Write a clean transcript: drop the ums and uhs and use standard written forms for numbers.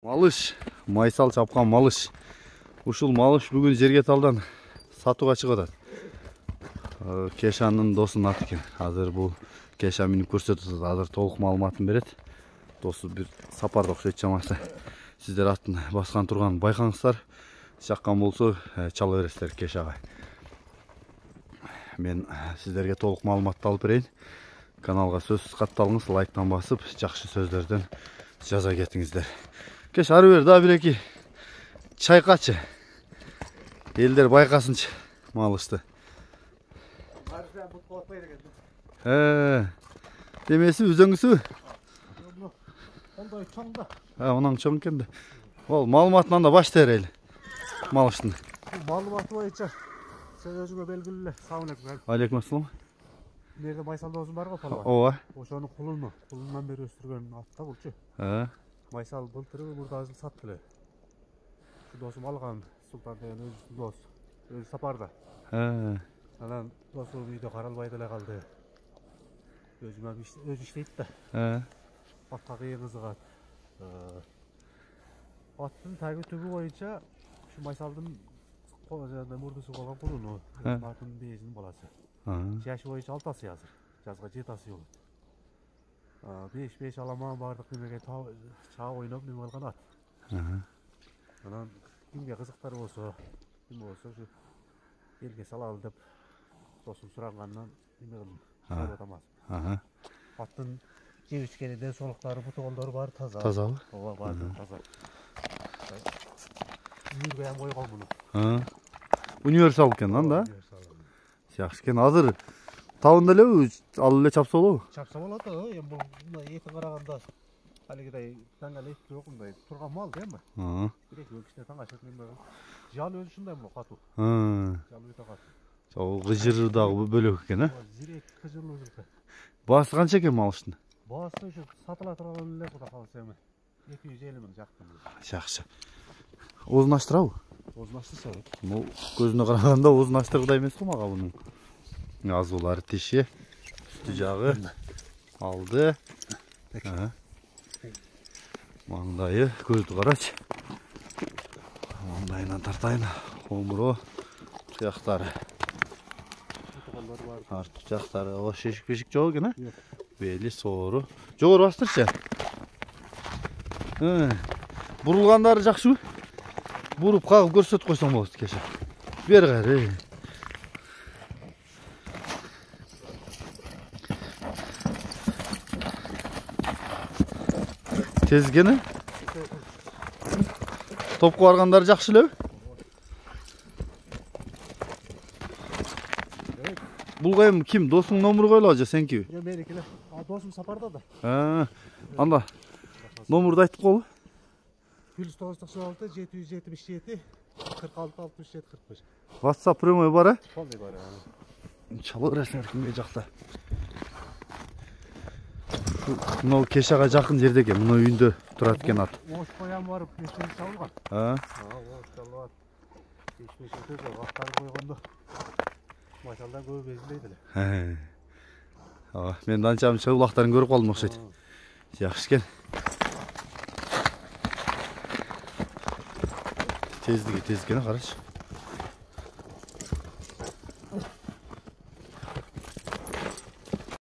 Малыш, майсал чапкан малыш. Ушул малыш бүгүн жерге талдан сатууга чыгып атат. Кешанын досунун аты экен. Азыр бул Кеша минип көрсөтүп атат. Азыр толук маалыматын берет. Досу бир сапарда окшойт чамасы. Сиздер атын баскан турганын байкаңыздар. Чаккан болсо чала бересиздер Кешага. Мен сиздерге толук маалыматты алып берейин. Каналга сөзсүз катталыңыз, лайктан басып, жакшы сөздөрдөн жаза кетиңиздер. Кеш ары бер да бир-эки чайкачы. Элдер байкасынчы малышты. Демеси үзөңүсү? Ондай чоң да. Онан чоң экен да. Ол маалыматынан да баш терели. Малыштын. Маалыматы боюнча сен өзүңө белгилүү эле. Салам алейкум. Алейкум ассалам. Мерде майсал досум бар го палва. Ооба. Ошонун кулунан бери өстүргөн ат да булчу. Майсал былтыр мурда жыл сатты эле. Досум алган Султан деген өзүнүн дос. Өзү сапарда. Анан досум үйдө каралбай деле калды. Өзү иштейт да. Атка кыйын кызыгат. Аттын таги түбү боюнча ушу майсалдын мурдусу болгон кулуну. Аттын бейизинин баласы. Жашы боюнча 6 асы азыр. Жазга 7 асы болот. 5 аламан бардык немеге чаа ойноп неме кылган ат. Анан кимге кызыктар болсо, ким болсо ушу элге салалы деп досум сурагандан неме кылдым. Салып атамаз. Аттын жебичкени ден соолуктары, бутуголдору баары таза. Тазабы? Ооба, баары таза. Үйгө ham койгон муну. Универсал экен анда. Жакшы экен. Азыр табында элеби, ал эле чапса болобу? Чапса болот, эми бул этин караганда алигидей таңга эле жок мындай турган мал да эми. Бир-эки кичине таң ашат неме. Жал өзү ушундай мына катуу. Жал өтө катуу. Жол кыжыры дагы бөлөк экен, Зирек кыжырлуу жылкы. Баасы канча экен малыштын? Баасы ушу сатыла турган эле куда калса эми 250 миң жактым. Жакшы. Оозун ачтырабы? Оозун ачтырса. Бул көзүнө караганда оозун ачтыргыдай эмес го мага бунун. Азуулары тиши, үстү жагы, алды. Маңдайы, көздү карачы. Маңдайынан тартайын. Омуро, тияктары. Артык жактары, о шешик-пешик жок экен, Бели, соору. Жогору бастырчы. Бурулгандары жакшыбы? Буруп кагып көрсөтүп койсоң болот Кеша. Бер кайры. Тезгени? Топко баргандары жакшы элеби? Бул кайым ким? Досуңдун номуру койлобу же сенкиби? Жок, меники эле. Досум сапарда да. Анда номурду айтып койгу. +996 777 46 67 45. WhatsApp прямой бар, Полный бар. Чала бересиңер кимге жакта. Мына Кешага жакын жерде экен, мына үйүндө турат экен ат. Ош коям барып, нече чабылган. Ош чабылган. Кечмеше көзө аттарды койгондо майсалдан көп безилейт эле. Мен данчам чабылактарын көрүп калдым окшойт. Жакшы экен. Тездиги тез экен, карачы.